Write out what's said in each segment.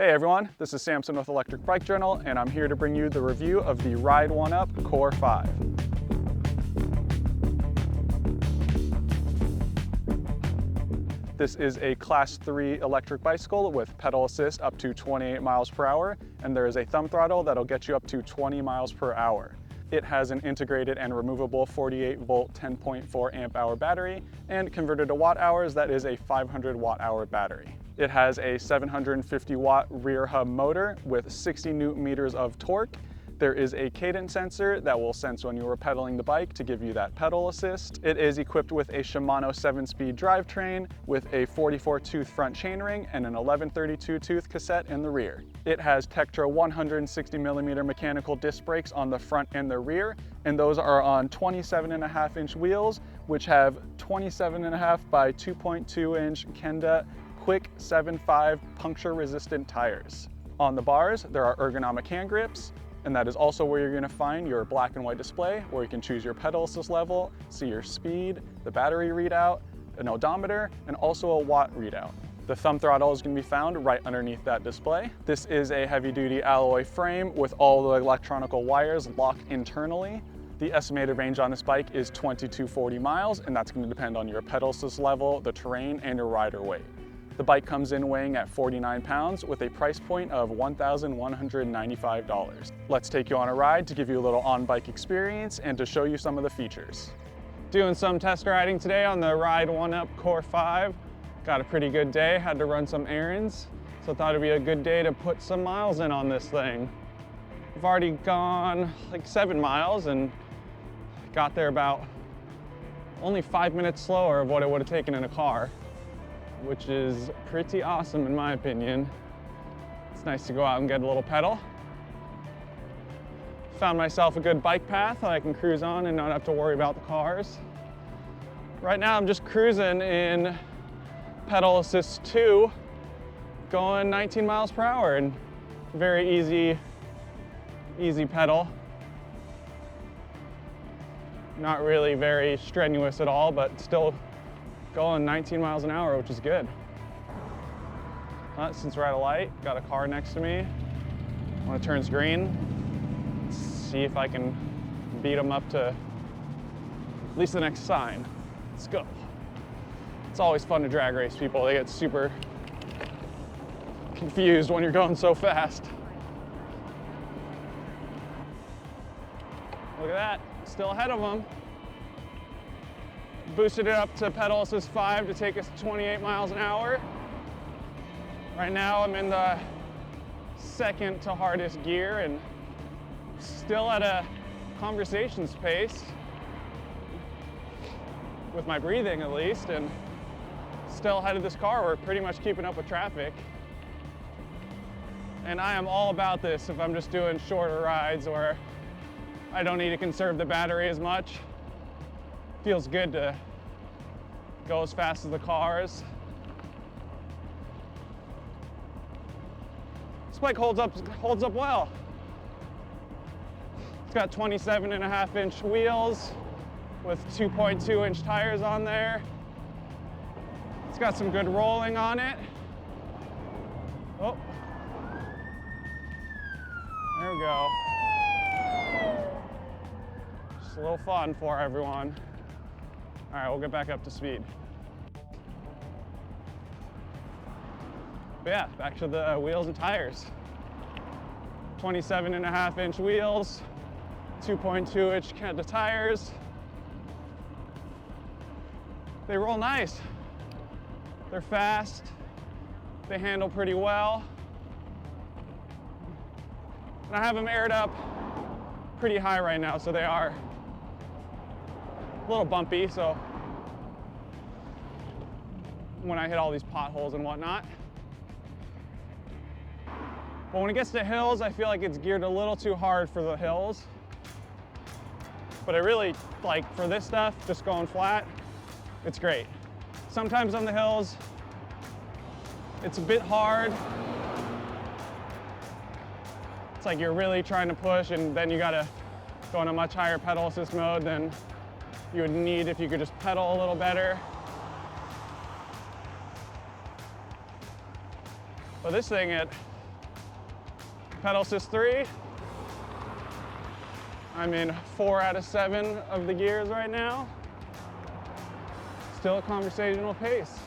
Hey everyone, this is Samson with Electric Bike Journal, and I'm here to bring you the review of the Ride1up Core-5. This is a Class 3 electric bicycle with pedal assist up to 28 miles per hour, and there is a thumb throttle that'll get you up to 20 miles per hour. It has an integrated and removable 48-volt 10.4 amp hour battery, and converted to watt hours, that is a 500 watt hour battery. It has a 750 watt rear hub motor with 60 newton meters of torque. There is a cadence sensor that will sense when you are pedaling the bike to give you that pedal assist. It is equipped with a Shimano 7-speed drivetrain with a 44-tooth front chainring and an 1132-tooth cassette in the rear. It has Tektro 160mm mechanical disc brakes on the front and the rear, and those are on 27.5-inch wheels, which have 27.5 by 2.2-inch Kenda Kwick 7.5 puncture-resistant tires. On the bars, there are ergonomic hand grips, and that is also where you're going to find your black and white display where you can choose your pedal assist level, see your speed, the battery readout, an odometer, and also a watt readout. The thumb throttle is going to be found right underneath that display. This is a heavy-duty alloy frame with all the electronical wires locked internally. The estimated range on this bike is 20 to 40 miles, and that's going to depend on your pedal assist level, the terrain, and your rider weight. The bike comes in weighing at 49 pounds with a price point of $1,195. Let's take you on a ride to give you a little on-bike experience and to show you some of the features. Doing some test riding today on the Ride1up Core-5. Got a pretty good day, had to run some errands, so thought it'd be a good day to put some miles in on this thing. I've already gone like 7 miles and got there about only 5 minutes slower of what it would have taken in a car, which is pretty awesome in my opinion. It's nice to go out and get a little pedal. Found myself a good bike path that I can cruise on and not have to worry about the cars. Right now I'm just cruising in pedal assist 2, going 19 miles per hour, and very easy pedal. Not really very strenuous at all, but still going 19 miles an hour, which is good. Since we're at a light, got a car next to me. When it turns green, let's see if I can beat them up to at least the next sign. Let's go. It's always fun to drag race people. They get super confused when you're going so fast. Look at that, still ahead of them. Boosted it up to pedal assist 5 to take us to 28 miles an hour. Right now I'm in the second to hardest gear and still at a conversations pace, with my breathing at least, and still ahead of this car. We're pretty much keeping up with traffic. And I am all about this if I'm just doing shorter rides where I don't need to conserve the battery as much. Feels good to go as fast as the cars. This bike holds up well. It's got 27.5-inch wheels with 2.2-inch tires on there. It's got some good rolling on it. Oh, there we go. Just a little fun for everyone. All right, we'll get back up to speed. But yeah, back to the wheels and tires. 27.5-inch wheels, 2.2-inch Kenda tires. They roll nice. They're fast. They handle pretty well. And I have them aired up pretty high right now, so they are a little bumpy, so when I hit all these potholes and whatnot. But when it gets to hills, I feel like it's geared a little too hard for the hills. But I really, like, for this stuff, just going flat, it's great. Sometimes on the hills, it's a bit hard. It's like you're really trying to push, and then you gotta go in a much higher pedal assist mode than you would need if you could just pedal a little better. But this thing, it Pedal assist 3. I'm in 4 out of 7 of the gears right now. Still a conversational pace.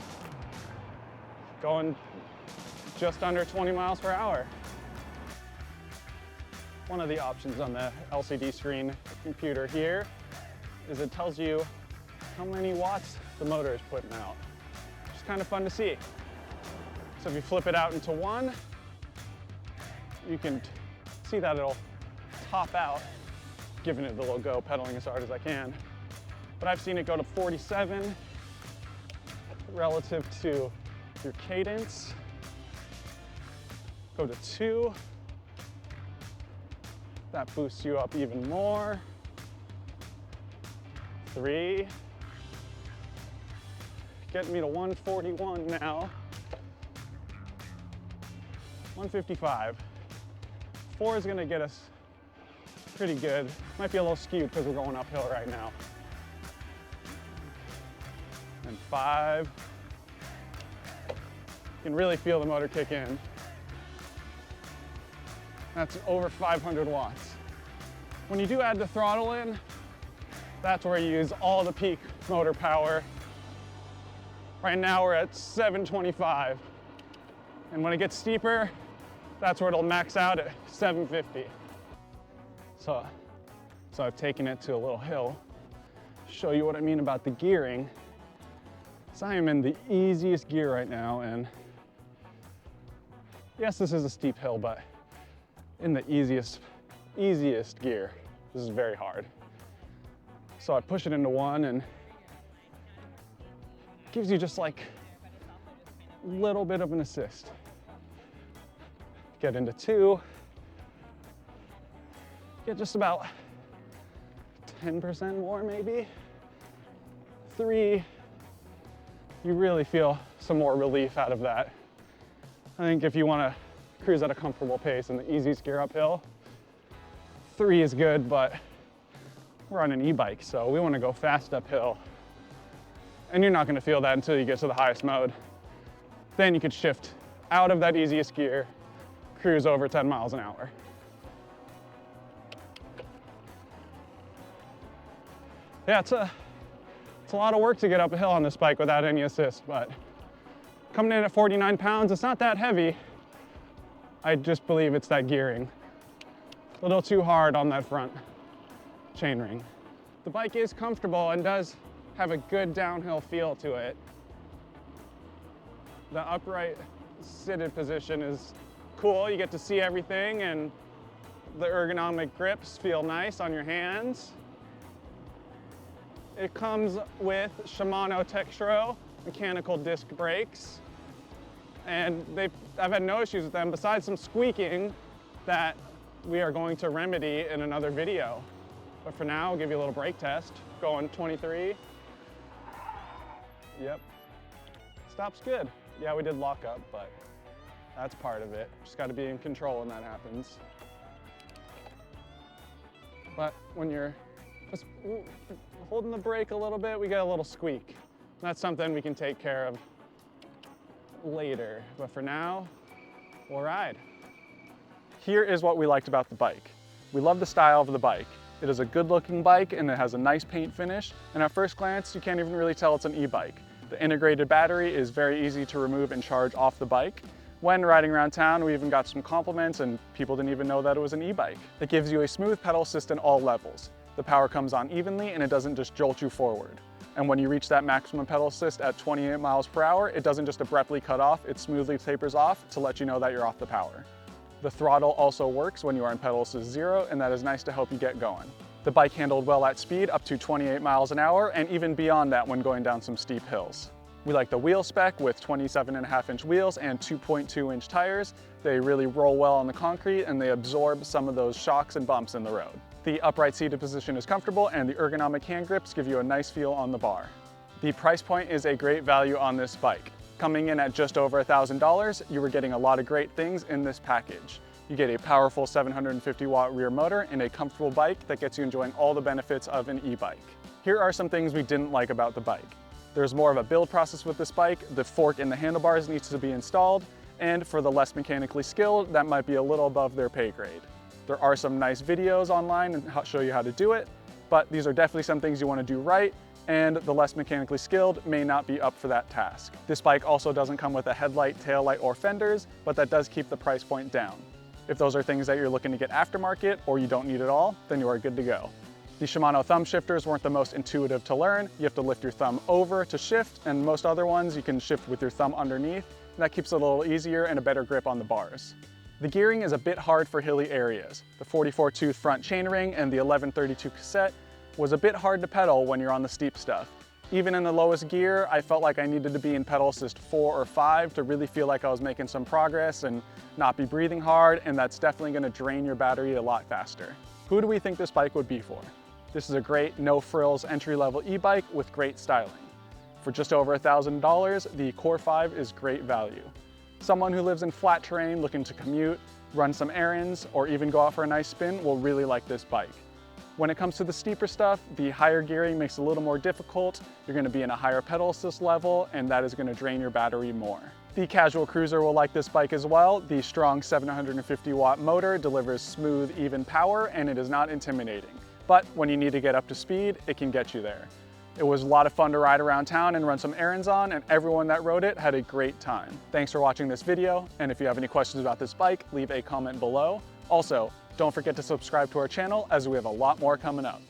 Going just under 20 miles per hour. One of the options on the LCD screen computer here is it tells you how many watts the motor is putting out. It's kind of fun to see. So if you flip it out into 1, you can see that it'll top out, giving it a little go, pedaling as hard as I can. But I've seen it go to 47 relative to your cadence. Go to 2. That boosts you up even more. 3. Getting me to 141 now. 155. 4 is gonna get us pretty good. Might be a little skewed because we're going uphill right now. And 5. You can really feel the motor kick in. That's over 500 watts. When you do add the throttle in, that's where you use all the peak motor power. Right now we're at 725. And when it gets steeper, that's where it'll max out at 750. So I've taken it to a little hill. Show you what I mean about the gearing. So I am in the easiest gear right now, and yes, this is a steep hill, but in the easiest gear. This is very hard. So I push it into 1 and gives you just like a little bit of an assist. Get into 2, get just about 10% more maybe. 3, you really feel some more relief out of that. I think if you want to cruise at a comfortable pace in the easiest gear uphill, 3 is good, but we're on an e-bike, so we want to go fast uphill. And you're not going to feel that until you get to the highest mode. Then you could shift out of that easiest gear, cruise over 10 miles an hour. Yeah, it's a lot of work to get up a hill on this bike without any assist, but coming in at 49 pounds, it's not that heavy. I just believe it's that gearing. A little too hard on that front chainring. The bike is comfortable and does have a good downhill feel to it. The upright seated position is cool. You get to see everything, and the ergonomic grips feel nice on your hands. It comes with Shimano Tektro mechanical disc brakes, and I've had no issues with them besides some squeaking that we are going to remedy in another video. But for now, I'll give you a little brake test. Going 23. Yep. Stop's good. Yeah, we did lock up, but that's part of it. Just got to be in control when that happens. But when you're just holding the brake a little bit, we get a little squeak. That's something we can take care of later. But for now, we'll ride. Here is what we liked about the bike. We love the style of the bike. It is a good looking bike and it has a nice paint finish. And at first glance, you can't even really tell it's an e-bike. The integrated battery is very easy to remove and charge off the bike. When riding around town, we even got some compliments and people didn't even know that it was an e-bike. It gives you a smooth pedal assist in all levels. The power comes on evenly and it doesn't just jolt you forward. And when you reach that maximum pedal assist at 28 miles per hour, it doesn't just abruptly cut off, it smoothly tapers off to let you know that you're off the power. The throttle also works when you are in pedal assist 0, and that is nice to help you get going. The bike handled well at speed up to 28 miles an hour and even beyond that when going down some steep hills. We like the wheel spec with 27.5-inch wheels and 2.2-inch tires. They really roll well on the concrete and they absorb some of those shocks and bumps in the road. The upright seated position is comfortable and the ergonomic hand grips give you a nice feel on the bar. The price point is a great value on this bike. Coming in at just over $1,000, you were getting a lot of great things in this package. You get a powerful 750-watt rear motor and a comfortable bike that gets you enjoying all the benefits of an e-bike. Here are some things we didn't like about the bike. There's more of a build process with this bike. The fork in the handlebars needs to be installed, and for the less mechanically skilled, that might be a little above their pay grade. There are some nice videos online and show you how to do it, but these are definitely some things you want to do right, and the less mechanically skilled may not be up for that task. This bike also doesn't come with a headlight, taillight, or fenders, but that does keep the price point down. If those are things that you're looking to get aftermarket or you don't need at all, then you are good to go. The Shimano thumb shifters weren't the most intuitive to learn. You have to lift your thumb over to shift, and most other ones you can shift with your thumb underneath. That keeps it a little easier and a better grip on the bars. The gearing is a bit hard for hilly areas. The 44-tooth front chainring and the 1132 cassette was a bit hard to pedal when you're on the steep stuff. Even in the lowest gear, I felt like I needed to be in pedal assist 4 or 5 to really feel like I was making some progress and not be breathing hard, and that's definitely going to drain your battery a lot faster. Who do we think this bike would be for? This is a great no-frills entry-level e-bike with great styling. For just over $1,000, the Core-5 is great value. Someone who lives in flat terrain looking to commute, run some errands, or even go out for a nice spin will really like this bike. When it comes to the steeper stuff, the higher gearing makes it a little more difficult. You're going to be in a higher pedal assist level, and that is going to drain your battery more. The casual cruiser will like this bike as well. The strong 750-watt motor delivers smooth, even power, and it is not intimidating. But when you need to get up to speed, it can get you there. It was a lot of fun to ride around town and run some errands on, and everyone that rode it had a great time. Thanks for watching this video, and if you have any questions about this bike, leave a comment below. Also, don't forget to subscribe to our channel as we have a lot more coming up.